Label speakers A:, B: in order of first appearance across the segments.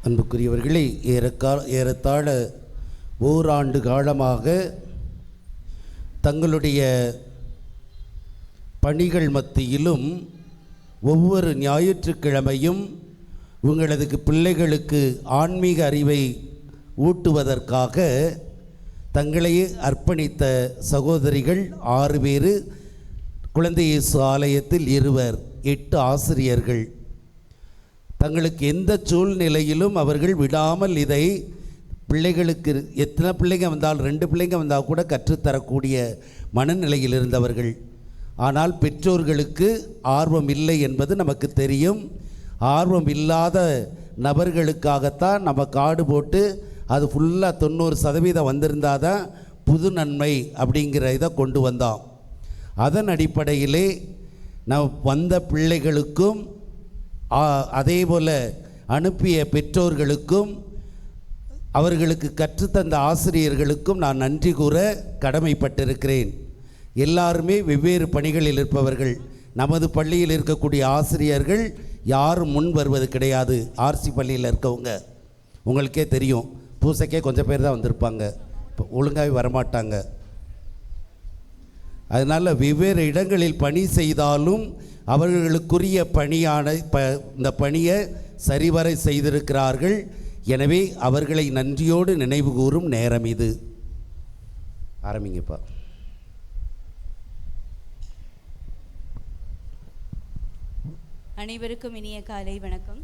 A: அன்புக்குரியவர்களே, ஏறத்தாழ ஓராண்டு காலமாக தங்களுடைய பணிகள் மத்தியிலும் ஒவ்வொரு ஞாயிற்றுக்கிழமையும் உங்களது பிள்ளைகளுக்கு ஆன்மீக அறிவை ஊட்டுவதற்காக தங்களையே அர்ப்பணித்த சகோதரிகள் 6 பேர், குழந்தை இயேசு ஆலயத்தில் 2, 8 ஆசிரியர்கள். தங்களுக்கு எந்த சூழ்நிலையிலும் அவர்கள் விடாமல் இதை பிள்ளைகளுக்கு, எத்தனை பிள்ளைங்க வந்தால் 2 பிள்ளைங்க வந்தால் கூட கற்றுத்தரக்கூடிய மனநிலையில் இருந்தவர்கள். ஆனால் பெற்றோர்களுக்கு ஆர்வம் இல்லை என்பது நமக்கு தெரியும். ஆர்வம் இல்லாத நபர்களுக்காகத்தான் நம்ம கார்டு போட்டு அது ஃபுல்லாக 90% வந்திருந்தால் தான் புது நன்மை அப்படிங்கிற இதை கொண்டு வந்தோம். அதன் அடிப்படையிலே நம் வந்த பிள்ளைகளுக்கும் அதே போல் அனுப்பிய பெற்றோர்களுக்கும் அவர்களுக்கு கற்றுத்தந்த ஆசிரியர்களுக்கும் நான் நன்றி கூற கடமைப்பட்டிருக்கிறேன். எல்லாருமே வெவ்வேறு பணிகளில் இருப்பவர்கள். நமது பள்ளியில் இருக்கக்கூடிய ஆசிரியர்கள் யாரும் முன் வருவது கிடையாது. ஆர்சி பள்ளியில் இருக்கவங்க உங்களுக்கே தெரியும், பூசைக்கே கொஞ்சம் பேர் தான் வந்திருப்பாங்க, ஒழுங்காகவே வரமாட்டாங்க. அதனால் வெவ்வேறு இடங்களில் பணி செய்தாலும் அவர்களுக்குரிய பணியான இந்த பணியை சரிவரை செய்திருக்கிறார்கள். எனவே அவர்களை நன்றியோடு நினைவு கூறும் நேரம் இது. ஆரம்பிங்கப்பா.
B: அனைவருக்கும் இனிய காலை வணக்கம்.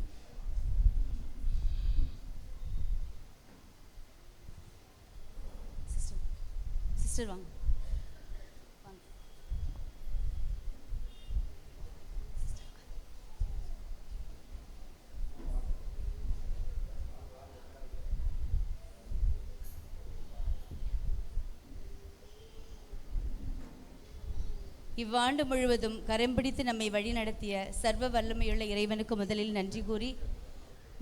B: சிஸ்டர் வாங்க. இவ்வாண்டு முழுவதும் கரம் பிடித்து நம்மை வழிநடத்திய சர்வ வல்லமையுள்ள இறைவனுக்கு முதலில் நன்றி கூறி,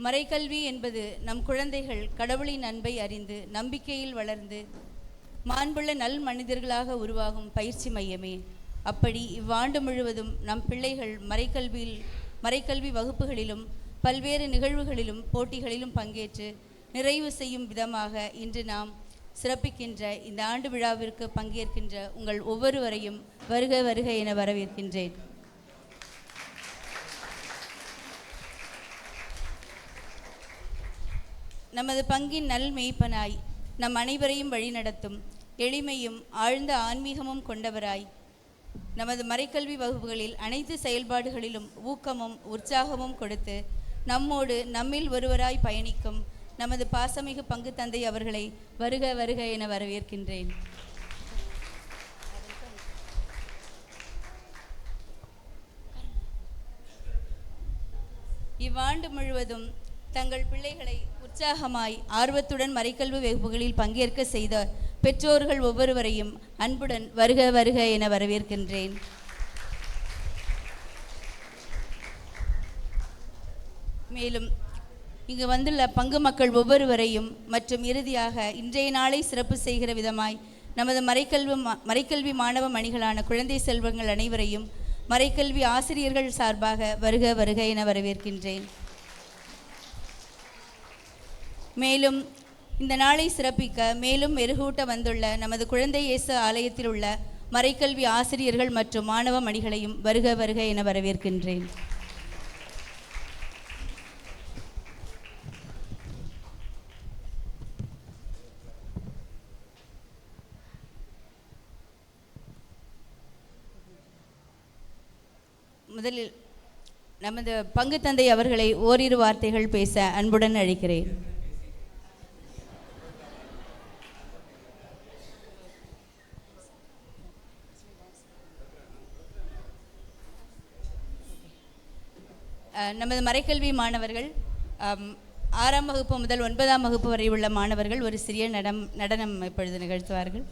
B: மறைக்கல்வி என்பது நம் குழந்தைகள் கடவுளின் அன்பை அறிந்து நம்பிக்கையில் வளர்ந்து மாண்புள்ள நல் மனிதர்களாக உருவாகும் பயிற்சி மையமே. அப்படி இவ்வாண்டு முழுவதும் நம் பிள்ளைகள் மறைக்கல்வி வகுப்புகளிலும் பல்வேறு நிகழ்வுகளிலும் போட்டிகளிலும் பங்கேற்று நிறைவு செய்யும் விதமாக இன்று நாம் சிறப்பிக்கின்ற இந்த ஆண்டு விழாவிற்கு பங்கேற்கின்ற உங்கள் ஒவ்வொருவரையும் வருக வருக என வரவேற்கின்றேன். நமது பங்கின் நல் மெய்ப்பனாய் நம் அனைவரையும் வழிநடத்தும் எளிமையும் ஆழ்ந்த ஆன்மீகமும் கொண்டவராய் நமது மறைக்கல்வி வகுப்புகளில் அனைத்து செயல்பாடுகளிலும் ஊக்கமும் உற்சாகமும் கொடுத்து நம்மில் ஒருவராய் பயணிக்கும் நமது பாசமிகு பங்கு தந்தை அவர்களை வருக வருக என வரவேற்கின்றேன். இவ்வாண்டு முழுவதும் தங்கள் பிள்ளைகளை உற்சாகமாய் ஆர்வத்துடன் மறைக்கல்வி வகுப்புகளில் பங்கேற்க செய்த பெற்றோர்கள் ஒவ்வொருவரையும் அன்புடன் வருக வருக என வரவேற்கின்றேன். மேலும் இங்கு வந்துள்ள பங்கு மக்கள் ஒவ்வொருவரையும் மற்றும் இறுதியாக இன்றைய நாளை சிறப்பு செய்கிற விதமாய் நமது மறைக்கல்வி மாணவ மணிகளான குழந்தை செல்வங்கள் அனைவரையும் மறைக்கல்வி ஆசிரியர்கள் சார்பாக வருக வருக என வரவேற்கின்றேன். மேலும் இந்த நாளை சிறப்பிக்க மேலும் மெருகூட்ட வந்துள்ள நமது குழந்தை இயேசு ஆலயத்தில் உள்ள மறைக்கல்வி ஆசிரியர்கள் மற்றும் மாணவ மணிகளையும் வருக வருக என வரவேற்கின்றேன். முதலில் நமது பங்கு தந்தை அவர்களை ஓரிரு வார்த்தைகள் பேச அன்புடன் அழைக்கிறேன். நமது மறைக்கல்வி மாணவர்கள் 6ஆம் வகுப்பு முதல் 9ஆம் வகுப்பு வரை உள்ள மாணவர்கள் ஒரு சிறிய நடனம் இப்பொழுது நிகழ்த்துவார்கள்.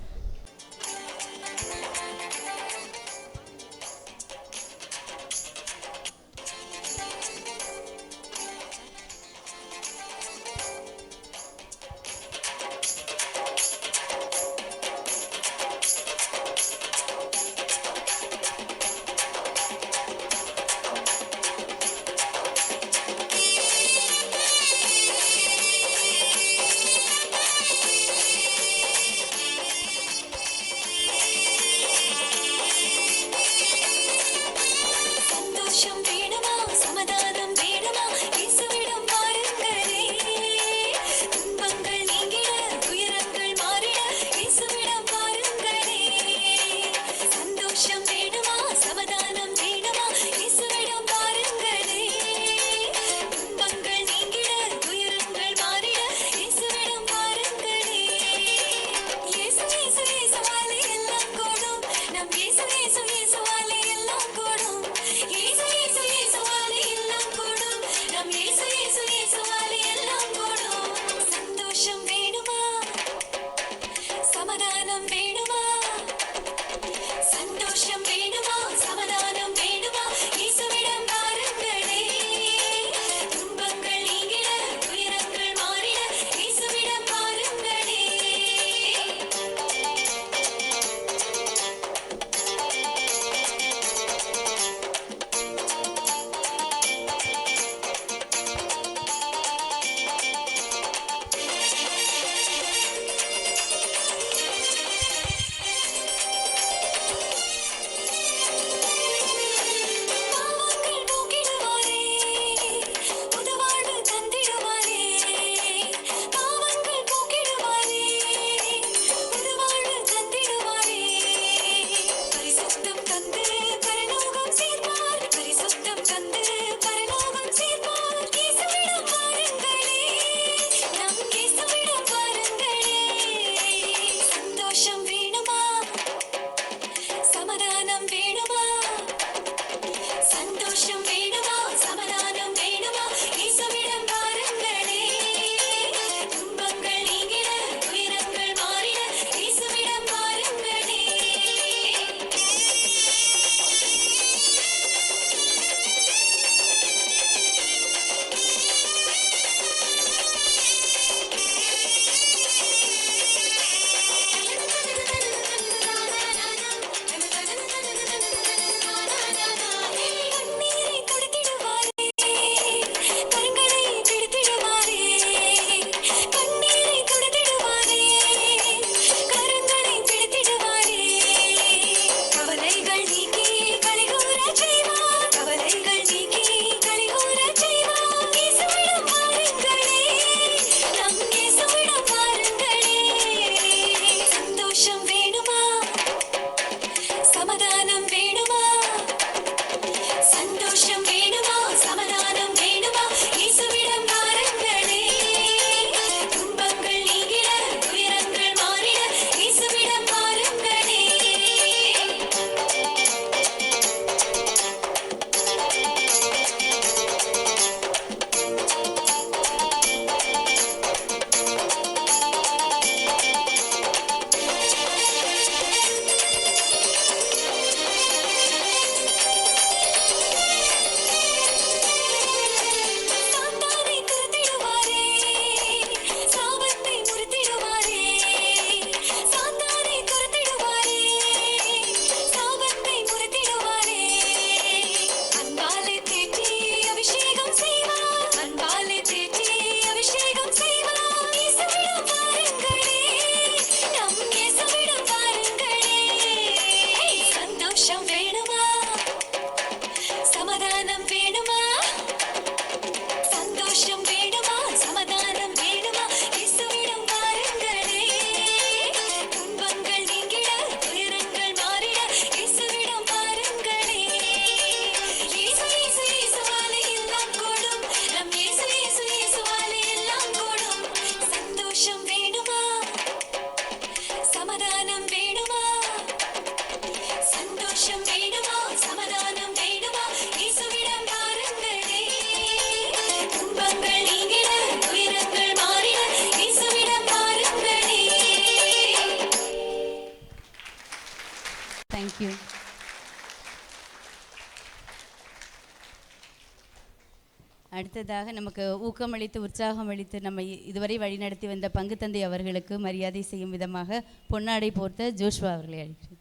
B: அடுத்ததாக நமக்கு ஊக்கமளித்து உற்சாகமளித்து நம்மை இதுவரை வழிநடத்தி வந்த பங்கு தந்தை அவர்களுக்கு மரியாதை செய்யும் விதமாக பொன்னாடை போர்த்த ஜோஷ்வா அவர்களை அழைக்கிறேன்.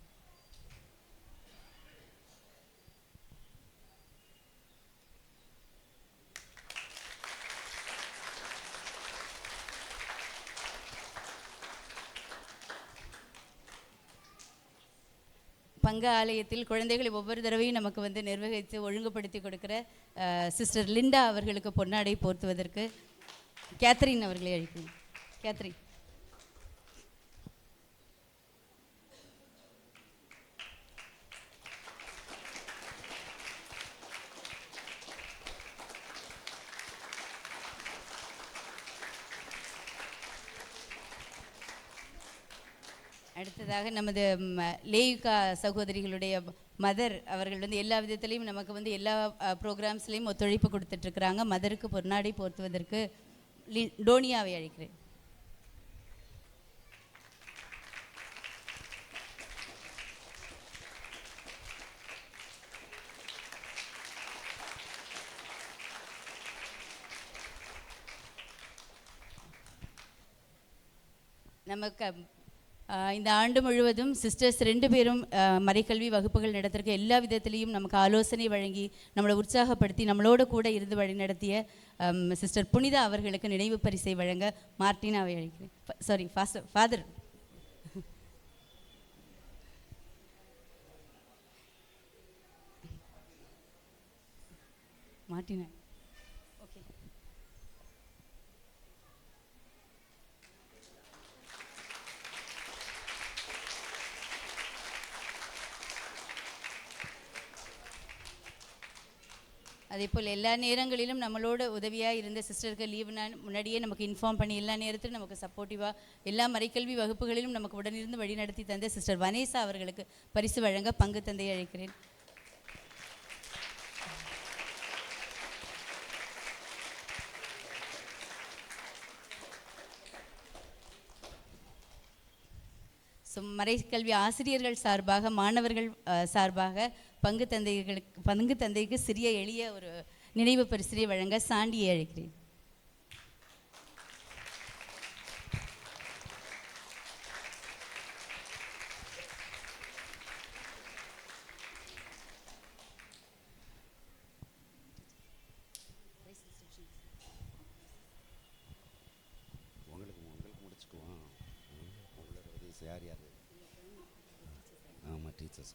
B: பங்கு ஆலயத்தில் குழந்தைகளை ஒவ்வொரு தடவையும் நமக்கு வந்து நிர்வகித்து ஒழுங்குபடுத்தி கொடுக்கிற சிஸ்டர் லிண்டா அவர்களுக்கு பொன்னாடை போர்த்துவதற்கு கேத்ரின் அவர்களை அழைக்கிறேன். கேத்ரின். அடுத்ததாக நமது லேயுகா சகோதரிகளுடைய மதர் அவர்கள் வந்து எல்லா விதத்திலையும் நமக்கு வந்து எல்லா ப்ரோக்ராம்ஸ்லேயும் ஒத்துழைப்பு கொடுத்துட்ருக்குறாங்க. மதருக்கு பொன்னாடை போர்த்துவதற்கு டோனியாவை அழைக்கிறேன். நமக்கு இந்த ஆண்டு முழுவதும் சிஸ்டர்ஸ் 2 பேரும் மறைக்கல்வி வகுப்புகள் நடத்திருக்க எல்லா விதத்திலையும் நமக்கு ஆலோசனை வழங்கி நம்மளை உற்சாகப்படுத்தி நம்மளோட கூட இருந்து வழி நடத்திய சிஸ்டர் புனிதா அவர்களுக்கு நினைவு பரிசை வழங்க மார்டினாவை அழைக்கிறேன். Sorry father Martina. அதே போல் எல்லா நேரங்களிலும் நம்மளோட உதவியாக இருந்த சிஸ்டருக்கு லீவுனா முன்னாடியே நமக்கு இன்ஃபார்ம் பண்ணி எல்லா நேரத்திலும் நமக்கு சப்போர்ட்டிவாக எல்லா மறைக்கல்வி வகுப்புகளிலும் நமக்கு உடனிருந்து வழிநடத்தி தந்த சிஸ்டர் வனேசா அவர்களுக்கு பரிசு வழங்க பங்கு தந்தையை அழைக்கிறேன். மறைக்கல்வி ஆசிரியர்கள் சார்பாக மாணவர்கள் சார்பாக பங்கு தந்தைக்கு சிறிய எளிய ஒரு நினைவு பரிசினை வழங்க சாண்டியை அழைக்கிறேன்.
A: யார் யார்? ஆமாம், டீச்சர்ஸ்.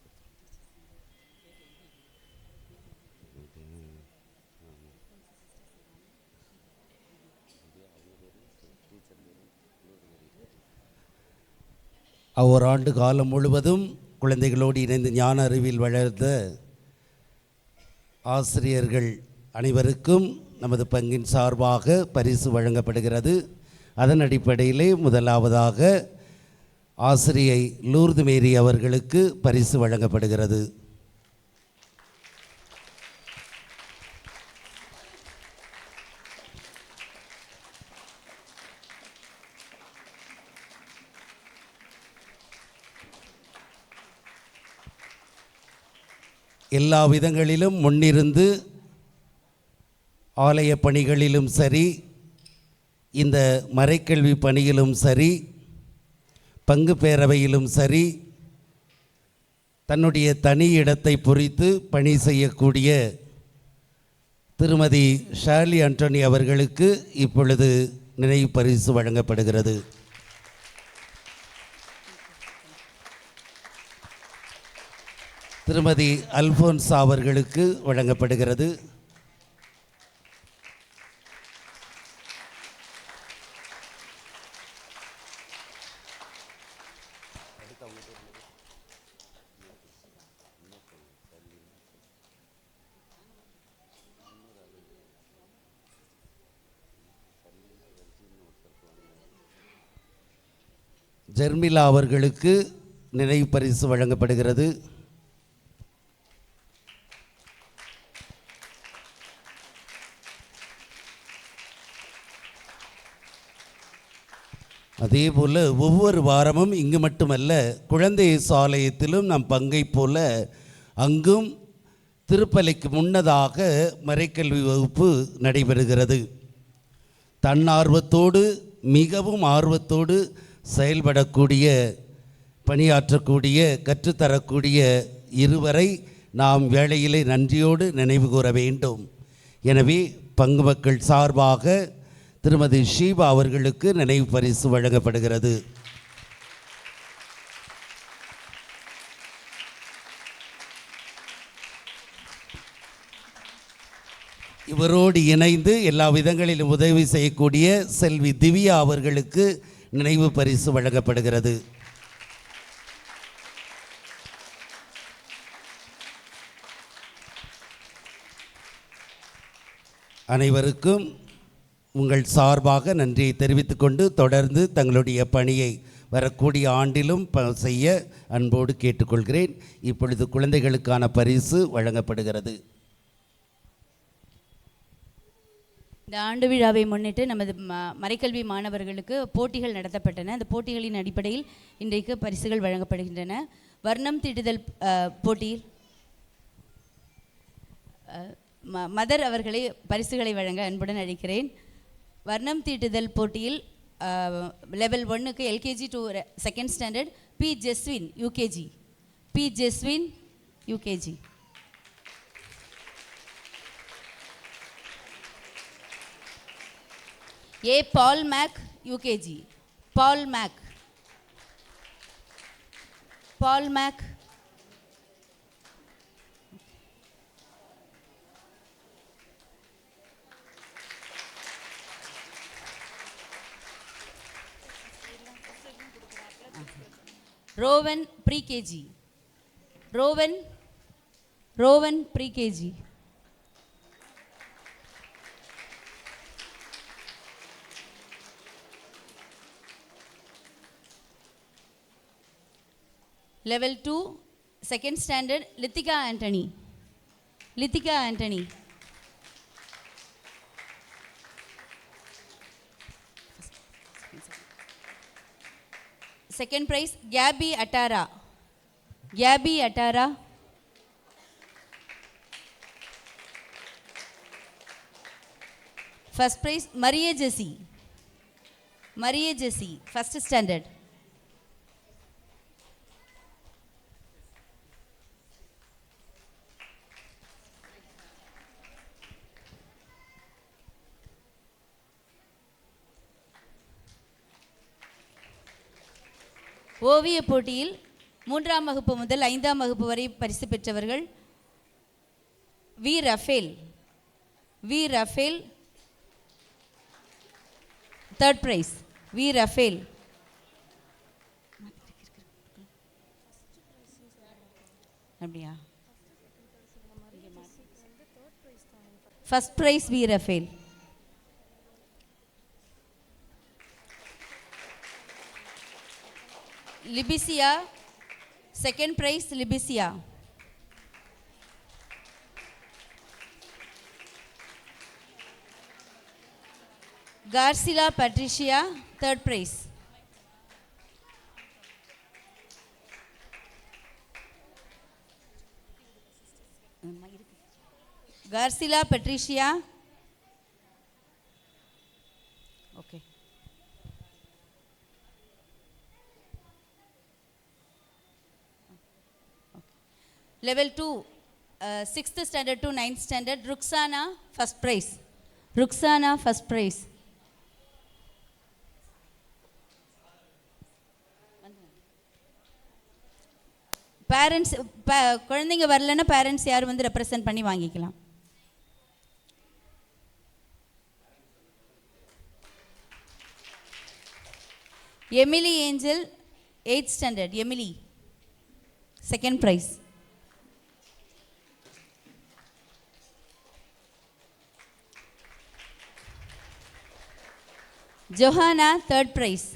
A: ஓராண்டு காலம் முழுவதும் குழந்தைகளோடு இணைந்து ஞான அறிவில் வளர்ந்த ஆசிரியர்கள் அனைவருக்கும் நமது பங்கின் சார்பாக பரிசு வழங்கப்படுகிறது. அதன் அடிப்படையிலே முதலாவதாக ஆசிரியை லூர்து மேரி அவர்களுக்கு பரிசு வழங்கப்படுகிறது. எல்லா விதங்களிலும் முன்னிருந்து ஆலய பணிகளிலும் சரி, இந்த மறைக்கல்வி பணியிலும் சரி, பங்கு பேரவையிலும் சரி, தன்னுடைய தனி இடத்தை பொறித்து பணி செய்யக்கூடிய திருமதி ஷார்லி ஆண்டனி அவர்களுக்கு இப்பொழுது நினைவு பரிசு வழங்கப்படுகிறது. திருமதி அல்போன்சா அவர்களுக்கு வழங்கப்படுகிறது. ஜெர்மிலா அவர்களுக்கு நினைவு பரிசு வழங்கப்படுகிறது. அதேபோல் ஒவ்வொரு வாரமும் இங்கு மட்டுமல்ல, குழந்தை ஆலயத்திலும் நம் பங்கை போல அங்கும் திருப்பலிக்கு முன்னதாக மறைக்கல்வி வகுப்பு நடைபெறுகிறது. தன்னார்வத்தோடு மிகவும் ஆர்வத்தோடு செயல்படக்கூடிய பணியாற்றக்கூடிய கற்றுத்தரக்கூடிய இருவரை நாம் வேளையிலே நன்றியோடு நினைவு கூற வேண்டும். எனவே பங்கு மக்கள் சார்பாக திருமதி ஷீபா அவர்களுக்கு நினைவு பரிசு வழங்கப்படுகிறது. இவரோடு இணைந்து எல்லா விதங்களிலும் உதவி செய்யக்கூடிய செல்வி திவ்யா அவர்களுக்கு நினைவு பரிசு வழங்கப்படுகிறது. அனைவருக்கும் உங்கள் சார்பாக நன்றியை தெரிவித்துக்கொண்டு தொடர்ந்து தங்களுடைய பணியை வரக்கூடிய ஆண்டிலும் செய்ய அன்போடு கேட்டுக்கொள்கிறேன். இப்பொழுது குழந்தைகளுக்கான பரிசு வழங்கப்படுகிறது.
B: இந்த ஆண்டு விழாவை முன்னிட்டு நமது மறைக்கல்வி மாணவர்களுக்கு போட்டிகள் நடத்தப்பட்டன. அந்த போட்டிகளின் அடிப்படையில் இன்றைக்கு பரிசுகள் வழங்கப்படுகின்றன. வர்ணம் தீட்டுதல் போட்டியில் மதர் அவர்களை பரிசுகளை வழங்க அன்புடன் அழைக்கிறேன். வர்ணம் தீட்டுதல் போட்டியில் லெவல் 1க்கு LKG to second standard P Jeswin UKG. A Paul Mac UKG. Paul Mac. Rowan pre KG. Rowan pre KG. Level 2 second standard Lithika Anthony. Second prize Gabby Atara. First prize Maria Jessie first standard. ஓவிய போட்டியில் 3ஆம் வகுப்பு முதல் 5ஆம் வகுப்பு வரை பரிசு பெற்றவர்கள் V Raphael third prize. V Raphael. அப்படியா? First prize V Raphael. Libisia second prize. Libisia. Karsila Patricia third prize. Karsila Patricia. Okay. Level 2 6th standard to 9th standard Ruxana first prize. Parents குழந்தைங்க வரலன்னா பேரண்ட்ஸ் யார் வந்து ரெப்ரசன்ட் பண்ணி வாங்கிக்கலாம். Emily angel 8th standard. Emily second prize. Johanna third prize.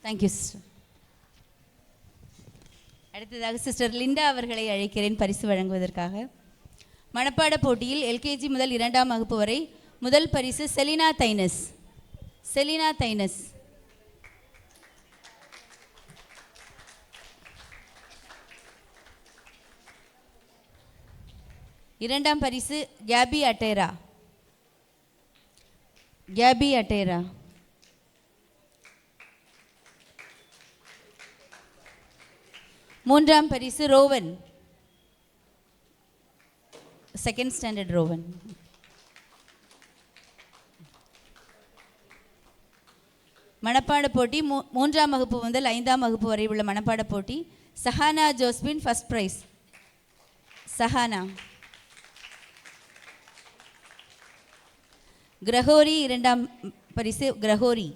B: Thank you sister. அடுத்ததாக sister Linda அவர்களை அழைக்கிறேன் பரிசு வழங்குவதற்காக. மனப்பாட போட்டியில் எல்கேஜி முதல் 2ஆம் வகுப்பு வரை முதல் பரிசு செலினா தைனஸ். இரண்டாம் பரிசு கேபி அட்டேரா. கேபி அட்டேரா. மூன்றாம் பரிசு ரோவன். Second standard ரோவன். மனப்பாட போட்டி மூன்றாம் வகுப்பு முதல் 5ஆம் வகுப்பு வரை உள்ள மனப்பாட போட்டி. Sahana Josephine first prize. Sahana. Gregory இரண்டாம் பரிசு. கிரகோரி.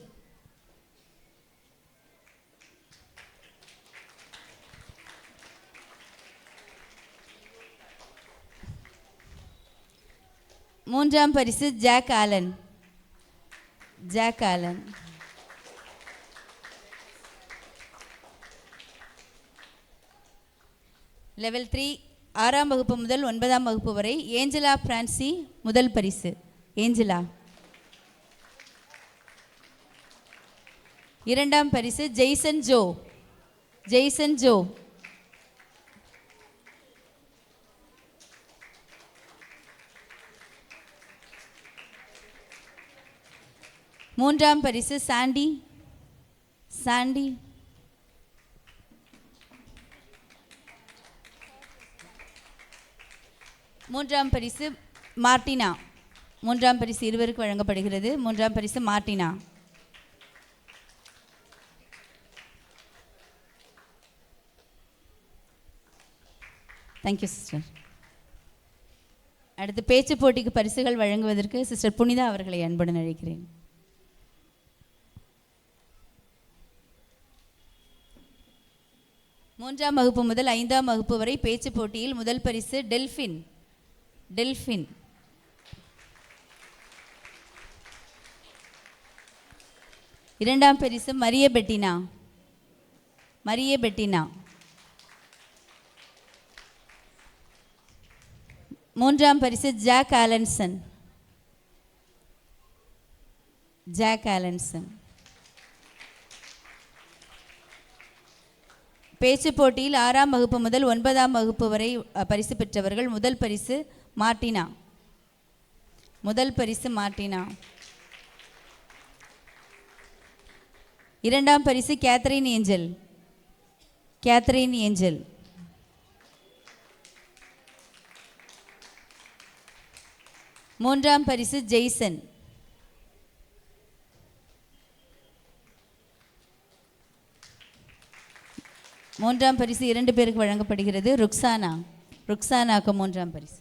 B: மூன்றாம் பரிசு Jack Allen. Jack Allen. Level 3 6ஆம் வகுப்பு முதல் 9ஆம் வகுப்பு வரை ஏஞ்சலா பிரான்சி முதல் பரிசு. ஏஞ்சலா. இரண்டாம் பரிசு ஜெய்சன் ஜோ. ஜெய்சன் ஜோ. மூன்றாம் பரிசு சாண்டி. சாண்டி. மூன்றாம் பரிசு மார்டினா. மூன்றாம் பரிசு இருவருக்கு வழங்கப்படுகிறது. மூன்றாம் பரிசு மார்டினா. Thank you sister. அடுத்து பேச்சு போட்டிக்கு பரிசுகள் வழங்குவதற்கு சிஸ்டர் புனிதா அவர்களை அன்புடன் அழைக்கிறேன். மூன்றாம் வகுப்பு முதல் 5ஆம் வகுப்பு வரை பேச்சு போட்டியில் முதல் பரிசு டெல்ஃபின். டெல்ஃபின். இரண்டாம் பரிசு மரிய பெட்டினா. மரிய பெட்டினா. மூன்றாம் பரிசு ஜாக் ஆலன்சன். ஜாக் ஆலன்சன். பேச்சு போட்டியில் 6ஆம் வகுப்பு முதல் 9ஆம் வகுப்பு வரை பரிசு பெற்றவர்கள். முதல் பரிசு மார்டினா. முதல் பரிசு மார்டினா. இரண்டாம் பரிசு கேத்ரின் ஏஞ்சல். Catherine angel. மூன்றாம் பரிசு ஜெய்சன். மூன்றாம் பரிசு 2 பேருக்கு வழங்கப்படுகிறது. ருக்ஸானா. ருக்ஸானாக்கு மூன்றாம் பரிசு.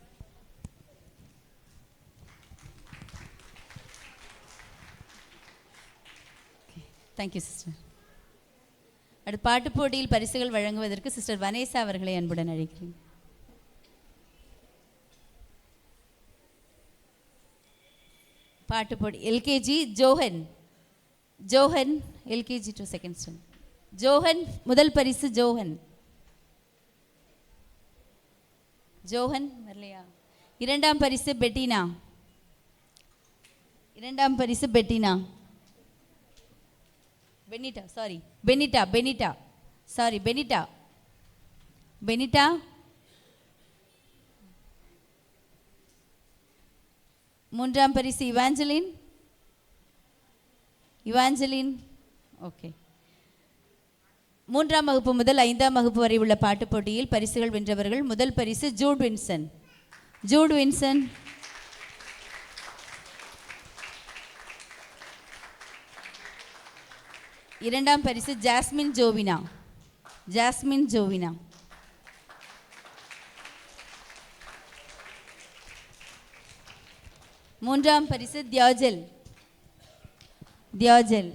B: Thank you sister. அடுத்து பாட்டு போட்டியில் பரிசுகள் வழங்குவதற்கு சிஸ்டர் வனேசா அவர்களை அன்புடன் அழைக்கிறேன். பாட்டு போட்டி LKG Johann. Johann LKG to second standard. Johann முதல் பரிசு. ஜோஹன். ஜோஹன் வரலையா? இரண்டாம் பரிசு பெட்டினா. இரண்டாம் பரிசு பெட்டினா. பெனிட்டா. சாரி பெனிட்டா. பெனிட்டா. சாரி பெனிட்டா. பெனிட்டா. மூன்றாம் பரிசு இவாஞ்சலின். இவாஞ்சலின். ஓகே. மூன்றாம் வகுப்பு முதல் 5ஆம் வகுப்பு வரை உள்ள பாட்டு போட்டியில் பரிசுகள் வென்றவர்கள். முதல் பரிசு ஜூட் வின்சன். Jude Vinson. இரண்டாம் பரிசு ஜாஸ்மின் ஜோவினா. ஜாஸ்மின் ஜோவினா. மூன்றாம் பரிசு தியாஜல். தியாஜல்.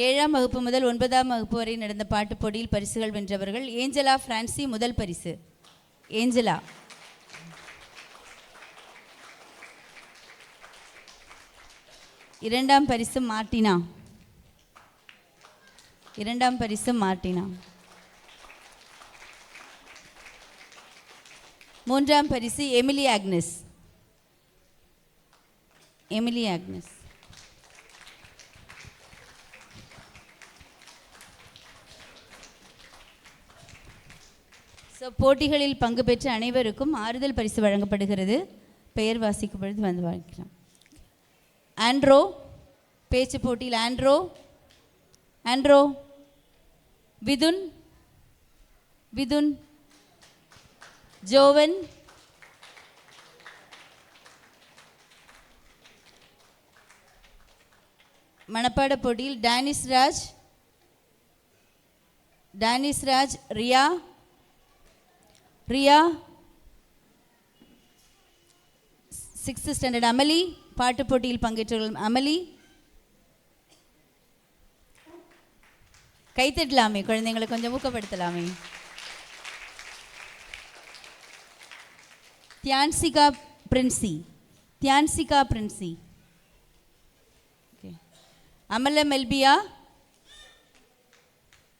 B: ஏழாம் வகுப்பு முதல் 9ஆம் வகுப்பு வரை நடந்த பாட்டு போட்டியில் பரிசுகள் வென்றவர்கள். ஏஞ்சலா பிரான்சி முதல் பரிசு. ஏஞ்சலா. இரண்டாம் பரிசு மார்டினா. இரண்டாம் பரிசு மார்டினா. மூன்றாம் பரிசு Emily Agnes. Emily Agnes. So போட்டிகளில் பங்கு பெற்ற அனைவருக்கும் ஆறுதல் பரிசு வழங்கப்படுகிறது. பெயர் வாசிக்கும் பொழுது வந்து வாங்கிக்கலாம். ஆண்ட்ரோ, பேச்சு போட்டியில் ஆண்ட்ரோ, ஆண்ட்ரோ, விதுன், விதுன், ஜோவன், மனப்பாட போட்டியில் டானிஸ் ராஜ், டானிஸ் ராஜ், ரியா, ரியா, 6th ஸ்டாண்டர்ட் அமலி, பாட்டு போட்டியில் பங்கேற்றவர்கள் அமலி. கைத்தட்டலாமே, குழந்தைங்களை கொஞ்சம் ஊக்கப்படுத்தலாமே. தியான்சிகா Princy, தியான்சிகா Princy, Amala Melbia,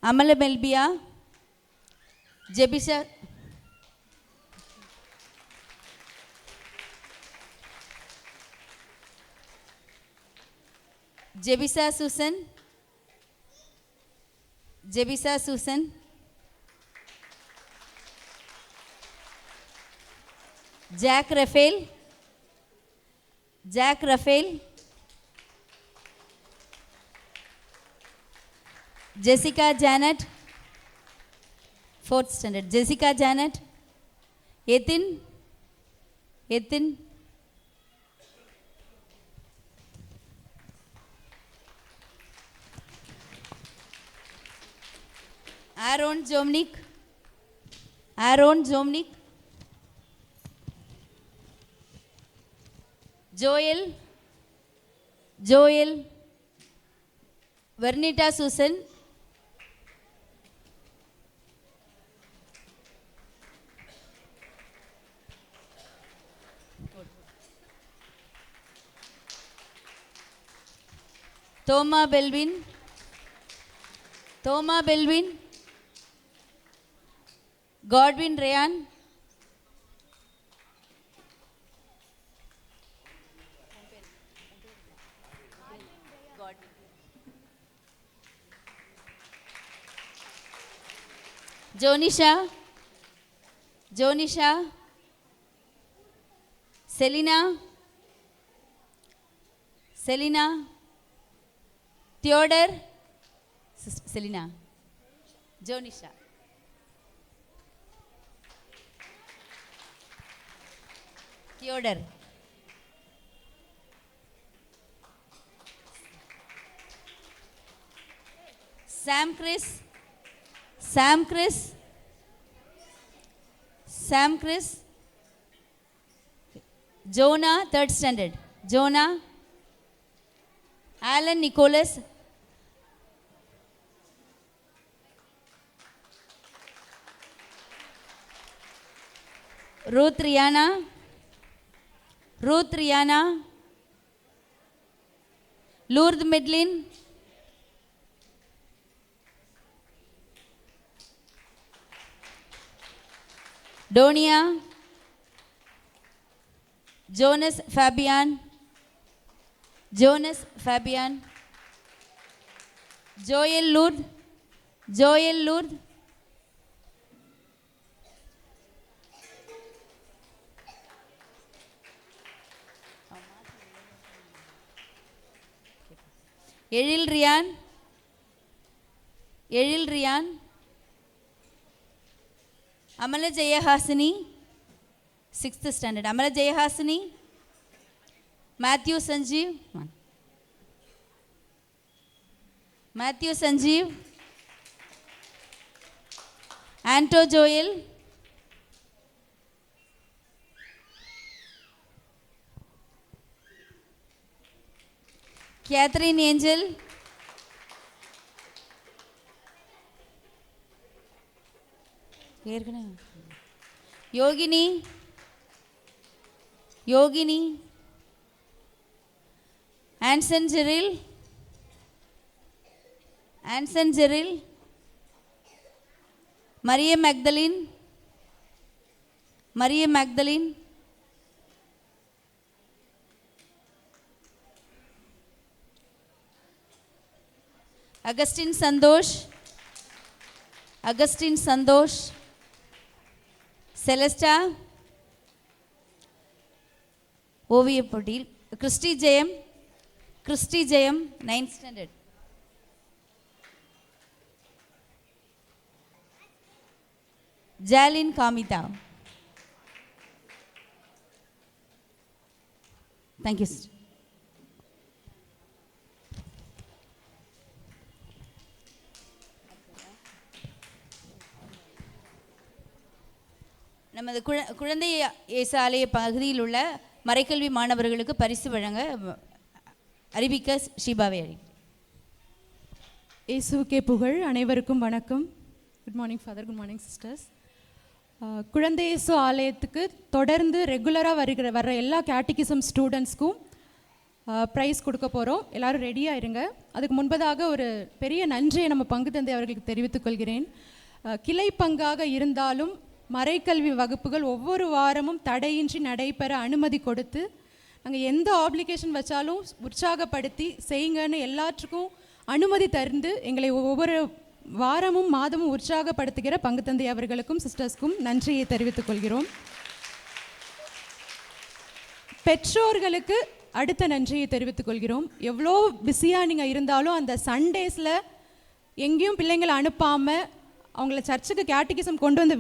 B: Amala Melbia, Jebisha, Jebisa Susan, Jebisa Susan, Jack Raphael, Jack Raphael, Jessica Janet, 4th standard Jessica Janet, Ethan, Ethan, Aaron Jomnic, Aaron Jomnic, Joel, Joel, Varnita Susan, Thoma Belwin, Thoma Belwin, Godwin Rayan, Jonisha, Jonisha, Selina, Selina, Theodore, Selina, Jonisha, Theodore, Sam Chris, Sam Chris, Sam Chris, Jona 3rd standard Jona, Alan Nicholas, Ruth Riana, Ruth Riana, Lourd Medlin, Tonia, Jonas Fabian, Jonas Fabian, Joel Lourd, Joel Lourdes, Ezhil Ryan, Ezhil Ryan, Amala Jayahasini 6th standard Amala Jayahasini, Matthew Sanjeev, Matthew Sanjeev, Anto Joel, Catherine Angel, Yogini, Yogini, Anson Jeril, Anson Jeril, Maria Magdalene, Maria Magdalene, Augustine Santhosh, Augustine Santhosh, Celesta ஓவியப் போட்டியில் Christy Jeyam 9th standard. Jalin Kamitha. Thank you sister. நமது குழந்தை இயேசு ஆலய பகுதியில் உள்ள மறைக்கல்வி மாணவர்களுக்கு பரிசு வழங்க அறிவிக்க ஷீபாவை அழி.
C: இயேசுவுக்கே புகழ். அனைவருக்கும் வணக்கம். Good morning father, good morning sisters. குழந்தை இயேசு ஆலயத்துக்கு தொடர்ந்து ரெகுலராக வர்ற எல்லா கேட்டிகிசம் ஸ்டூடெண்ட்ஸ்க்கும் ப்ரைஸ் கொடுக்க போகிறோம். எல்லோரும் ரெடியாக இருங்க. அதுக்கு முன்பதாக ஒரு பெரிய நன்றியை நம்ம பங்கு தந்தை அவர்களுக்கு தெரிவித்துக் கொள்கிறேன். கிளை பங்காக இருந்தாலும் மறைக்கல்வி வகுப்புகள் ஒவ்வொரு வாரமும் தடையின்றி நடைபெற அனுமதி கொடுத்து நாங்கள் எந்த ஆப்ளிகேஷன் வச்சாலும் உற்சாகப்படுத்தி செய்யுங்கன்னு எல்லாத்துக்கும் அனுமதி தந்து எங்களை ஒவ்வொரு வாரமும் மாதமும் உற்சாகப்படுத்துகிற பங்கு தந்தை அவர்களுக்கும் சிஸ்டர்ஸ்க்கும் நன்றியை தெரிவித்துக் கொள்கிறோம். பெற்றோர்களுக்கு அடுத்த நன்றியை தெரிவித்துக் கொள்கிறோம். எவ்வளோ பிஸியாக நீங்கள் இருந்தாலும் அந்த சண்டேஸில் எங்கேயும் பிள்ளைங்களை அனுப்பாமல் அவங்கள சர்ச்சுக்கு கேட்டிகிசம் கொண்டு வந்து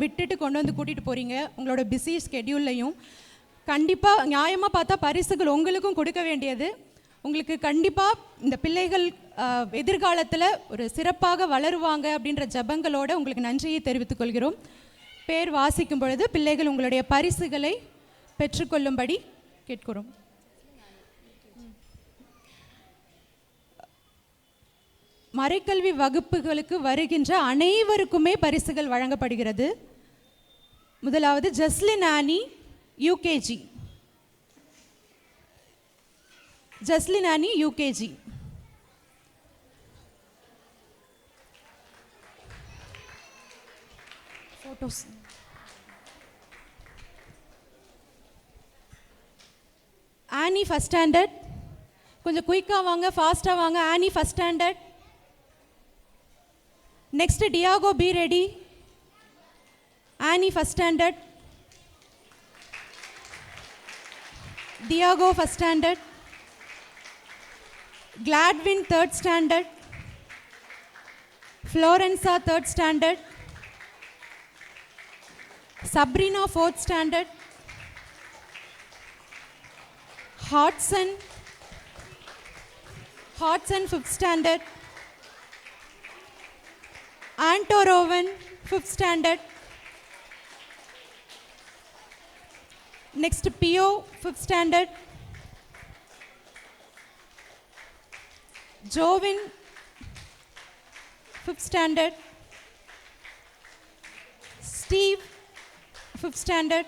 C: கூட்டிகிட்டு போகிறீங்க. உங்களோட பிஸி ஸ்கெடியூல்லையும் கண்டிப்பாக நியாயமாக பார்த்தா பரிசுகள் உங்களுக்கும் கொடுக்க வேண்டியது. உங்களுக்கு கண்டிப்பாக இந்த பிள்ளைகள் எதிர்காலத்தில் ஒரு சிறப்பாக வளருவாங்க அப்படின்ற ஜபங்களோட உங்களுக்கு நன்றியை தெரிவித்துக் கொள்கிறோம். பேர் வாசிக்கும் பொழுது பிள்ளைகள் உங்களுடைய பரிசுகளை பெற்றுக்கொள்ளும்படி கேட்கிறோம். மறைக்கல்வி வகுப்புகளுக்கு வருகின்ற அனைவருக்குமே பரிசுகள் வழங்கப்படுகிறது. முதலாவது Jaslin Annie UKG. Jaslin Annie UKG. Photos. Annie first standard. கொஞ்சம் குயிக்காக வாங்க, ஃபாஸ்ட்டாக வாங்க. Annie first standard. Next Diego, be ready. Annie first standard. Diego first standard. Gladwin 3rd standard. Florenza 3rd standard. Sabrina 4th standard. Hodson 5th standard. Antoroven 5th standard. Next Pio 5th standard. Jovin 5th standard. Steve 5th standard.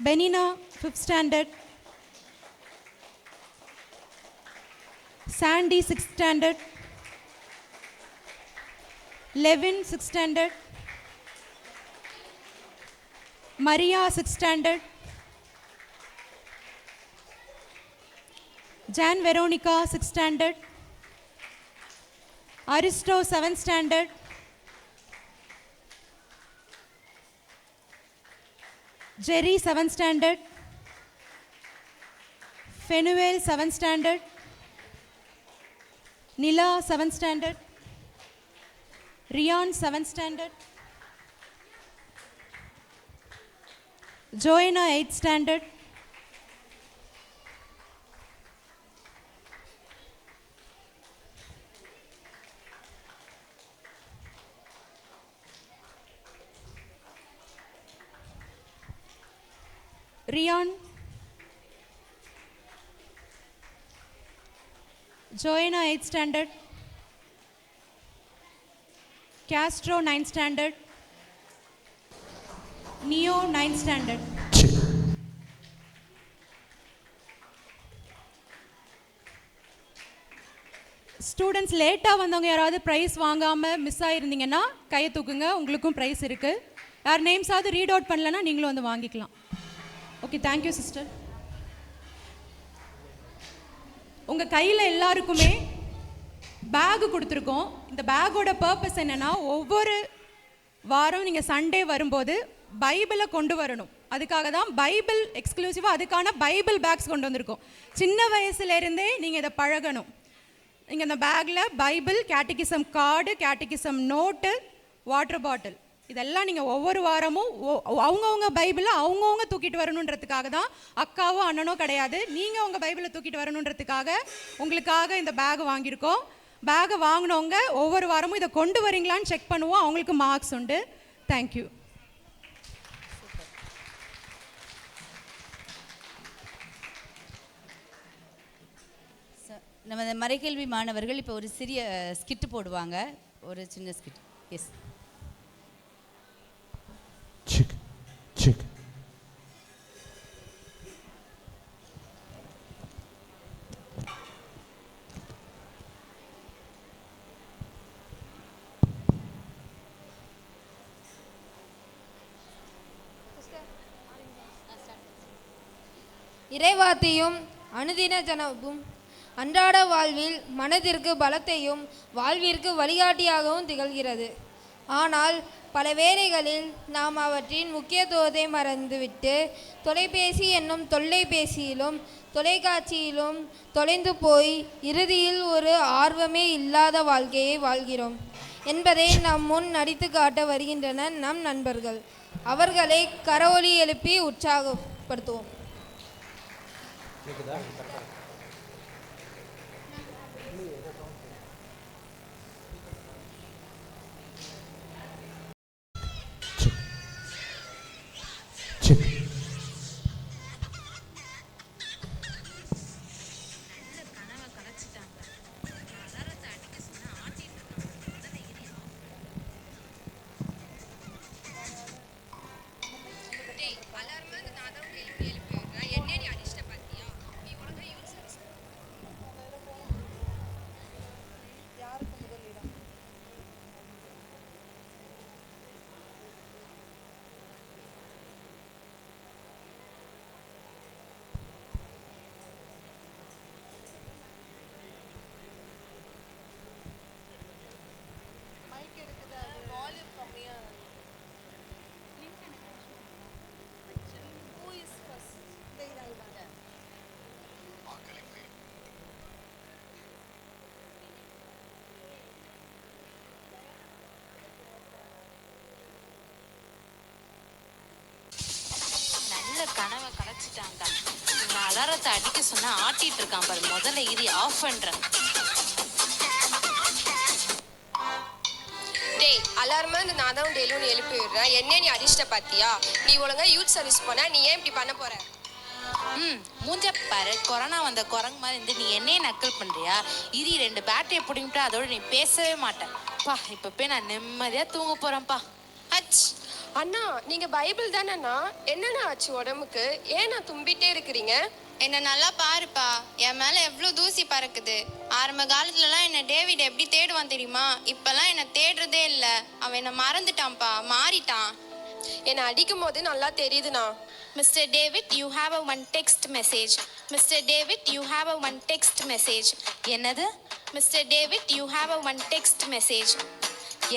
C: Benina 5th standard. Sandy 6th standard. Levin 6th standard. Maria 6th standard. Jan Veronica 6th standard. Aristo 7th standard. Jerry 7th standard. Fenuel 7th standard. Nila 7th standard. Rian 7th standard. Joanna 8th standard. Rian, Joanna 8th standard. Castro 9th standard. Neo 9th standard. Students லேட்டாக வந்தவங்க யாராவது price வாங்காமல் miss ஆகிருந்தீங்கன்னா கையை தூக்குங்க, உங்களுக்கும் price இருக்குது. யார் நேம்ஸாவது read out பண்ணலன்னா நீங்களும் வந்து வாங்கிக்கலாம். Okay, thank you sister. உங்கள் கையில் எல்லாருக்குமே பேகு கொடுத்துருக்கோம். இந்த பேக்கோட பர்பஸ் என்னென்னா, ஒவ்வொரு வாரம் நீங்கள் சண்டே வரும்போது பைபிளை கொண்டு வரணும். அதுக்காக தான் பைபிள் எக்ஸ்க்ளூசிவாக அதுக்கான பைபிள் பேக்ஸ் கொண்டு வந்திருக்கோம். சின்ன வயசுலேருந்தே நீங்கள் இதை பழகணும். நீங்கள் இந்த பேக்கில் Bible, catechism card, catechism note, water bottle இதெல்லாம் நீங்கள் ஒவ்வொரு வாரமும் அவங்கவுங்க பைபிளை அவங்கவுங்க தூக்கிட்டு வரணுன்றதுக்காக தான், அக்காவோ அண்ணனோ கிடையாது, நீங்கள் உங்கள் பைபிளை தூக்கிட்டு வரணுன்றதுக்காக உங்களுக்காக இந்த பேக் வாங்கியிருக்கோம். பேகை வாங்கினவங்க ஒவ்வொரு வாரமும் இதை கொண்டு வரீங்களான்னு செக் பண்ணுவோம். அவங்களுக்கு மார்க்ஸ் உண்டு. தேங்க்யூ.
B: நமது மறைக்கல்வி மாணவர்கள் இப்போ ஒரு சிறிய ஸ்கிட்டு போடுவாங்க. ஒரு சின்ன ஸ்கிட். எஸ்.
D: Chick, chick.
E: இறைவார்த்தையும் அனுதின ஜனமும் அன்றாட வாழ்வில் மனதிற்கு பலத்தையும் வாழ்விற்கு வழிகாட்டியாகவும் திகழ்கிறது. ஆனால் பல வேளைகளில் நாம் அவற்றின் முக்கியத்துவத்தை மறந்துவிட்டு தொலைபேசி என்னும் தொல்லைபேசியிலும் தொலைக்காட்சியிலும் தொலைந்து போய் இறுதியில் ஒரு ஆர்வமே இல்லாத வாழ்க்கையை வாழ்கிறோம் என்பதை நம் முன் நடித்து காட்ட வருகின்றனர் நம் நண்பர்கள். அவர்களை கரவொலி எழுப்பி உற்சாகப்படுத்துவோம்.
D: Chick.
F: கனவை கலைச்சிட்டாங்க. இவங்க அலாரத்தை அடிக்க சொன்னா ஆட்டிட்டு இருக்கான் பாரு. முதல்ல இரு, ஆஃப் பண்றேன்.
G: டேய், அலாரமா இந்த நான் தான் டெய்லியும் எழுப்பி விடுறேன். என்ன நீ அதிர்ஷ்ட பாத்தியா? நீ ஒழுங்கா யூத் சர்வீஸ் போனா நீ ஏன் இப்படி பண்ண போற?
F: மூஞ்ச பாரு, கொரோனா வந்த குரங்கு மாதிரி இருந்து நீ என்னையே நக்கல் பண்றியா? இரு, 2 பேட்டரியை பிடிங்கிட்டு அதோட நீ பேசவே மாட்டேன் பா. இப்ப போய் நான் நிம்மதியா தூங்க போறேன்ப்பா.
G: அச் அண்ணா, நீங்க பைபிள் தானேண்ணா? என்னண்ணா ஆச்சு உடம்புக்கு? ஏன் நான் தும்பிட்டே இருக்கிறீங்க?
H: என்ன நல்லா பாருப்பா, என் மேல எவ்வளவு தூசி பறக்குது. ஆரம்ப காலத்துலலாம் என்ன டேவிட் எப்படி தேடுவான் தெரியுமா? இப்பெல்லாம் என்ன தேடுறதே இல்ல. அவன் என்ன மறந்துட்டான்ப்பா, மாறிட்டான்.
G: என்னை அடிக்கும் போது நல்லா தெரியுதுண்ணா.
H: Mr. David, you have a one text message. Mr. David, you have a one text message.
F: என்னது?
H: Mr. David, you have a one text message.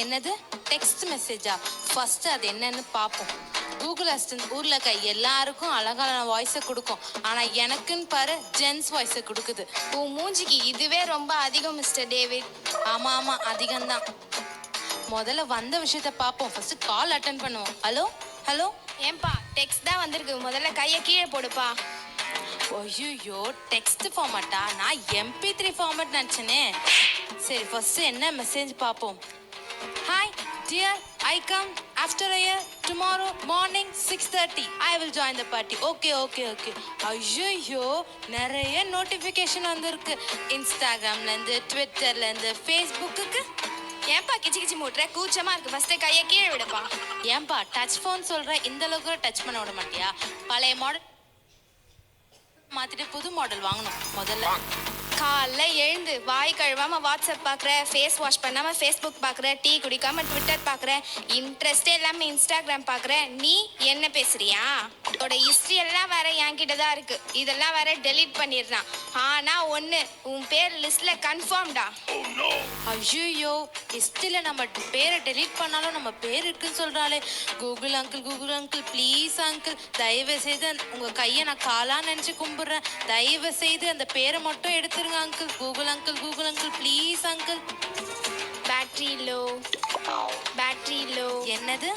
F: என்னது? டெக்ஸ்ட் மெசேஜா? ஃபர்ஸ்ட் அது என்னன்னு பார்ப்போம். கூகுள் அசிஸ்டன்ட் ஊர்ல இருக்க எல்லாருக்கும் அழகான வாய்ஸை கொடுக்கும். ஆனா எனக்குன்னு பாரு, ஜென்ஸ் வாய்ஸை கொடுக்குது.
H: உன் மூஞ்சிக்கு இதுவே ரொம்ப அதிகம் மிஸ்டர் டேவிட்.
F: ஆமா ஆமா, அதிகம்தான். முதல்ல வந்த விஷயத்த பார்ப்போம். ஃபர்ஸ்ட் கால் அட்டென்ட் பண்ணுவோம். Hello hello.
H: ஏன்பா டெக்ஸ்ட் தான் வந்திருக்கு, முதல்ல கையை கீழே போடுப்பா.
F: ஐயோ, டெக்ஸ்ட் ஃபார்மேட்டா? நான் MP3 ஃபார்மேட் நினச்சேனே. சரி, ஃபர்ஸ்ட் என்ன மெசேஜ் பார்ப்போம். Hi dear, I come after a year tomorrow morning 6:30. I will join the party. Okay. ஐயோ, நிறைய நோட்டிஃபிகேஷன் வந்திருக்கு. இன்ஸ்டாகிராம்ல இருந்து, ட்விட்டர்ல இருந்து, ஃபேஸ்புக்கு.
H: ஏன்பா கிச்சி கிச்சி மூட்டுற? கூச்சமா இருக்கு, ஃபர்ஸ்ட் கையை கீழே விடுப்பா.
F: ஏன்பா டச் ஃபோன் சொல்ற, இந்த அளவுக்கு டச் பண்ண விட மாட்டியா? பழைய மாடல் மாத்திட்டு புது மாடல் வாங்கணும் முதல்ல.
H: காலைல எழுந்து வாய் கழுவாம வாட்ஸ்அப் பார்க்குற, ஃபேஸ் வாஷ் பண்ணாமல் ஃபேஸ்புக் பார்க்குற, டீ குடிக்காமல் ட்விட்டர் பார்க்குற, இன்ட்ரெஸ்டே இல்லாமல் இன்ஸ்டாகிராம் பார்க்குற, நீ என்ன பேசுறியா? உன்னோட ஹிஸ்ட்ரி எல்லாம் வேற என்கிட்ட தான் இருக்கு, இதெல்லாம் வேற டெலீட் பண்ணிடுறான். ஆனால் ஒன்று, உன் பேர் லிஸ்ட்ல கன்ஃபார்ம்டா.
F: ஐயோ, ஹிஸ்ட்ரியில் நம்ம பேரை டெலீட் பண்ணாலும் நம்ம பேர் இருக்குன்னு சொல்கிறாளே. கூகுள் அங்கிள் ப்ளீஸ் அங்கிள், தயவு செய்து உங்கள் கையை நான் காலான்னு நினச்சி கும்பிட்றேன். தயவு செய்து அந்த பேரை மட்டும் எடுத்துருங்க uncle. Google uncle please uncle.
H: Battery low.
F: என்னது